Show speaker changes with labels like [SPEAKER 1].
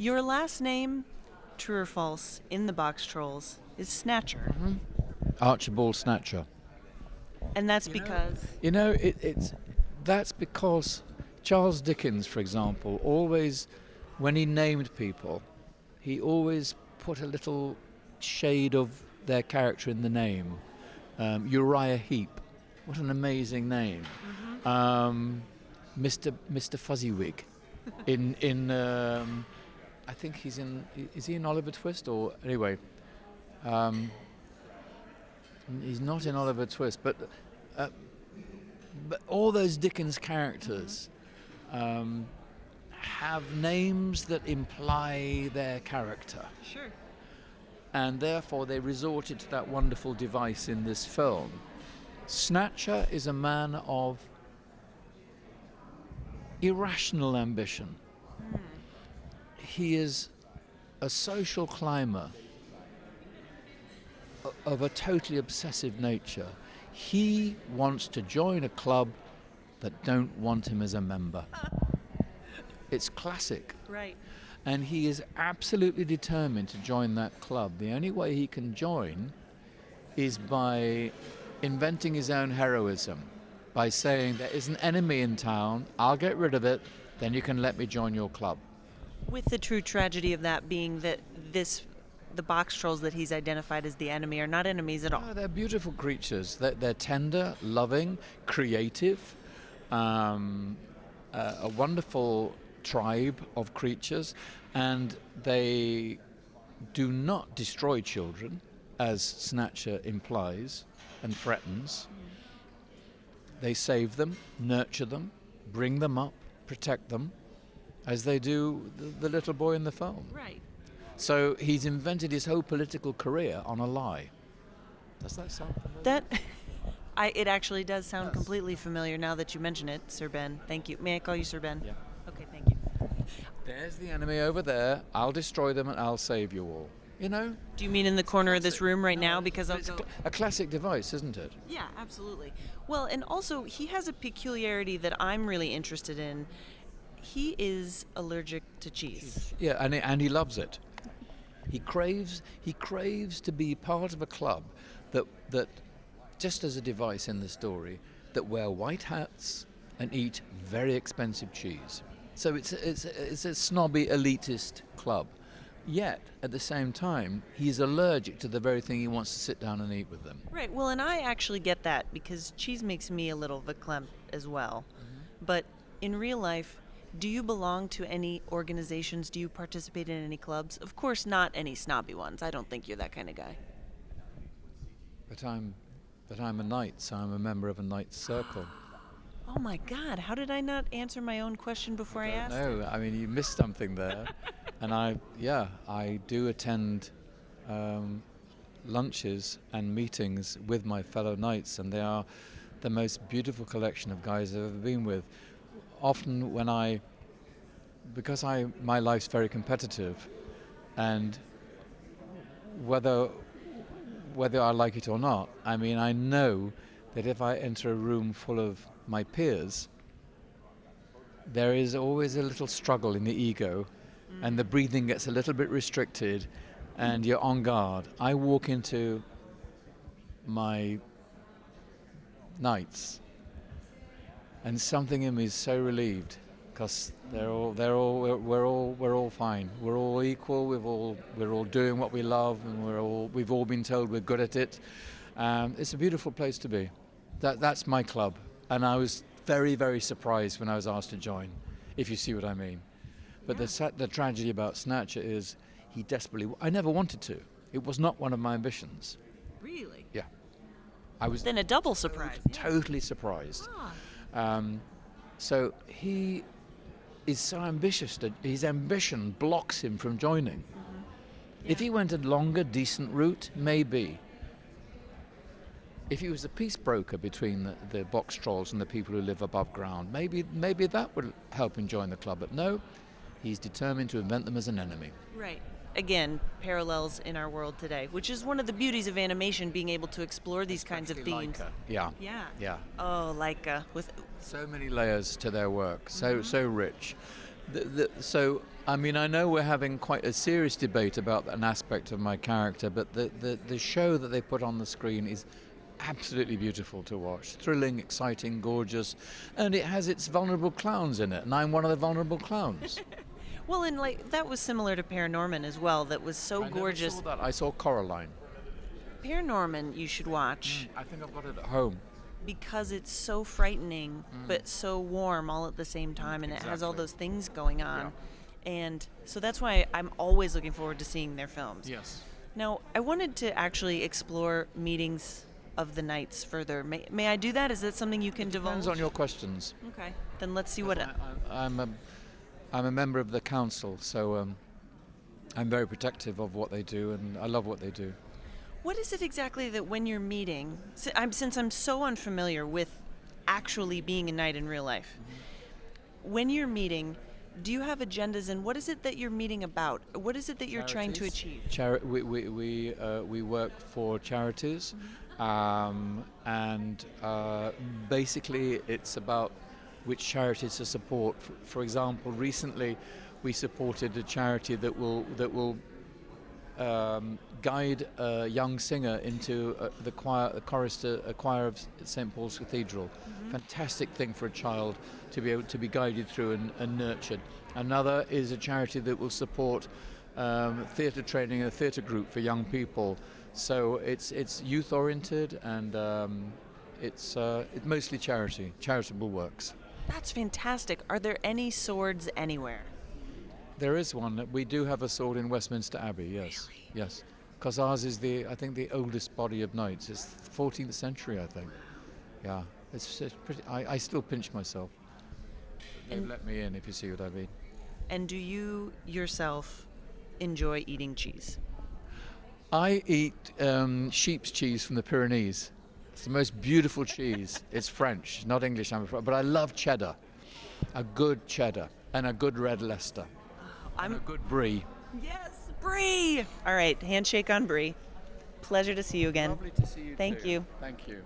[SPEAKER 1] Your last name, true or false, in the Boxtrolls is Snatcher.
[SPEAKER 2] Archibald Snatcher.
[SPEAKER 1] And that's because...
[SPEAKER 2] That's because Charles Dickens, for example, always, when he named people, he always put a little shade of their character in the name. Uriah Heep, what an amazing name. Mr. Fuzzywig, I think he's in. Is he in Oliver Twist or anyway? He's not in Oliver Twist, but all those Dickens characters have names that imply their character.
[SPEAKER 1] Sure.
[SPEAKER 2] And therefore they resorted to that wonderful device in this film. Snatcher is a man of irrational ambition. He is a social climber of a totally obsessive nature. He wants to join a club that don't want him as a member. It's classic.
[SPEAKER 1] Right.
[SPEAKER 2] And he is absolutely determined to join that club. The only way he can join is by inventing his own heroism, by saying there is an enemy in town, I'll get rid of it, then you can let me join your club.
[SPEAKER 1] With the true tragedy of that being that the Boxtrolls that he's identified as the enemy are not enemies at all.
[SPEAKER 2] No, they're beautiful creatures. They're tender, loving, creative, a wonderful tribe of creatures, and they do not destroy children, as Snatcher implies and threatens. They save them, nurture them, bring them up, protect them, as they do the little boy in the film.
[SPEAKER 1] Right.
[SPEAKER 2] So he's invented his whole political career on a lie. Does that sound familiar?
[SPEAKER 1] It actually does sound completely familiar now that you mention it, Sir Ben. Thank you. May I call you Sir Ben?
[SPEAKER 2] Yeah.
[SPEAKER 1] Okay, thank you.
[SPEAKER 2] There's the enemy over there. I'll destroy them and I'll save you all. You know?
[SPEAKER 1] Do you mean in the corner of this room right now? Because I'll go...
[SPEAKER 2] A classic device, isn't it?
[SPEAKER 1] Yeah, absolutely. Well, and also he has a peculiarity that I'm really interested in. He is allergic to cheese.
[SPEAKER 2] Yeah, and he loves it. He craves to be part of a club that just as a device in the story, that wear white hats and eat very expensive cheese. So it's a snobby elitist club. Yet at the same time, he's allergic to the very thing he wants to sit down and eat with them.
[SPEAKER 1] Right. Well, and I actually get that because cheese makes me a little verklempt as well. But in real life, do you belong to any organizations? Do you participate in any clubs? Of course, not any snobby ones. I don't think you're that kind of guy.
[SPEAKER 2] But I'm a knight, so I'm a member of a knight's circle.
[SPEAKER 1] Oh my God! How did I not answer my own question before I asked?
[SPEAKER 2] No, I mean you missed something there, and I do attend lunches and meetings with my fellow knights, and they are the most beautiful collection of guys I've ever been with. Often because my life's very competitive, and whether I like it or not, I mean, I know that if I enter a room full of my peers, there is always a little struggle in the ego, and the breathing gets a little bit restricted, and you're on guard. I walk into my nights, and something in me is so relieved because we're all fine. We're all equal. We're all doing what we love, and we've all been told we're good at it. It's a beautiful place to be. That's my club, and I was very, very surprised when I was asked to join, if you see what I mean. But the tragedy about Snatcher is he desperately. I never wanted to. It was not one of my ambitions.
[SPEAKER 1] Really?
[SPEAKER 2] Yeah. I was
[SPEAKER 1] then a double surprise.
[SPEAKER 2] Totally surprised. So he is so ambitious that his ambition blocks him from joining. If he went a longer, decent route, maybe. If he was a peace broker between the Boxtrolls and the people who live above ground, maybe that would help him join the club. But no, he's determined to invent them as an enemy.
[SPEAKER 1] Right. Again, parallels in our world today, which is one of the beauties of animation, being able to explore these kinds of themes.
[SPEAKER 2] Laika.
[SPEAKER 1] Yeah. Oh, Laika. With
[SPEAKER 2] so many layers to their work, so rich. So, I mean, I know we're having quite a serious debate about an aspect of my character, but the show that they put on the screen is absolutely beautiful to watch. Thrilling, exciting, gorgeous, and it has its vulnerable clowns in it, and I'm one of the vulnerable clowns.
[SPEAKER 1] Well, and like that was similar to Paranorman as well. That was so
[SPEAKER 2] I
[SPEAKER 1] gorgeous.
[SPEAKER 2] never saw that. I saw Coraline.
[SPEAKER 1] Paranorman, you should watch
[SPEAKER 2] I think I've got it at home.
[SPEAKER 1] because it's so frightening but so warm all at the same time, and it has all
[SPEAKER 2] Exactly.
[SPEAKER 1] those things going on. And so that's why I'm always looking forward to seeing their films.
[SPEAKER 2] Yes.
[SPEAKER 1] Now, I wanted to actually explore meetings of the nights further. May I do that? Is that something you can divulge?
[SPEAKER 2] Depends on your questions.
[SPEAKER 1] Okay. Then let's see what.
[SPEAKER 2] I'm a member of the council, so I'm very protective of what they do, and I love what they do.
[SPEAKER 1] What is it exactly that when you're meeting, since I'm so unfamiliar with actually being a knight in real life, when you're meeting, do you have agendas, and what is it that you're meeting about? What is it that you're trying to achieve?
[SPEAKER 2] We work for charities, and basically it's about which charities to support. For example, recently we supported a charity that will guide a young singer into the chorister choir of St. Paul's Cathedral. Fantastic thing for a child to be able to be guided through and nurtured. Another is a charity that will support theatre training, a theatre group for young people. So it's youth oriented, and it's mostly charitable works.
[SPEAKER 1] That's fantastic. Are there any swords anywhere?
[SPEAKER 2] There is one. We do have a sword in Westminster Abbey. Yes,
[SPEAKER 1] Really?
[SPEAKER 2] yes, because ours is I think the oldest body of knights. It's 14th century, I think. Yeah, it's pretty. I still pinch myself. They've let me in, if you see what I mean.
[SPEAKER 1] And do you yourself enjoy eating cheese?
[SPEAKER 2] I eat sheep's cheese from the Pyrenees. It's the most beautiful cheese. It's French, not English, I'm afraid. But I love cheddar. A good cheddar and a good red Leicester. And a good brie.
[SPEAKER 1] Yes, Brie! All right, handshake on Brie. Pleasure to see you again.
[SPEAKER 2] Lovely to see you
[SPEAKER 1] Thank
[SPEAKER 2] too.
[SPEAKER 1] you.
[SPEAKER 2] Thank you.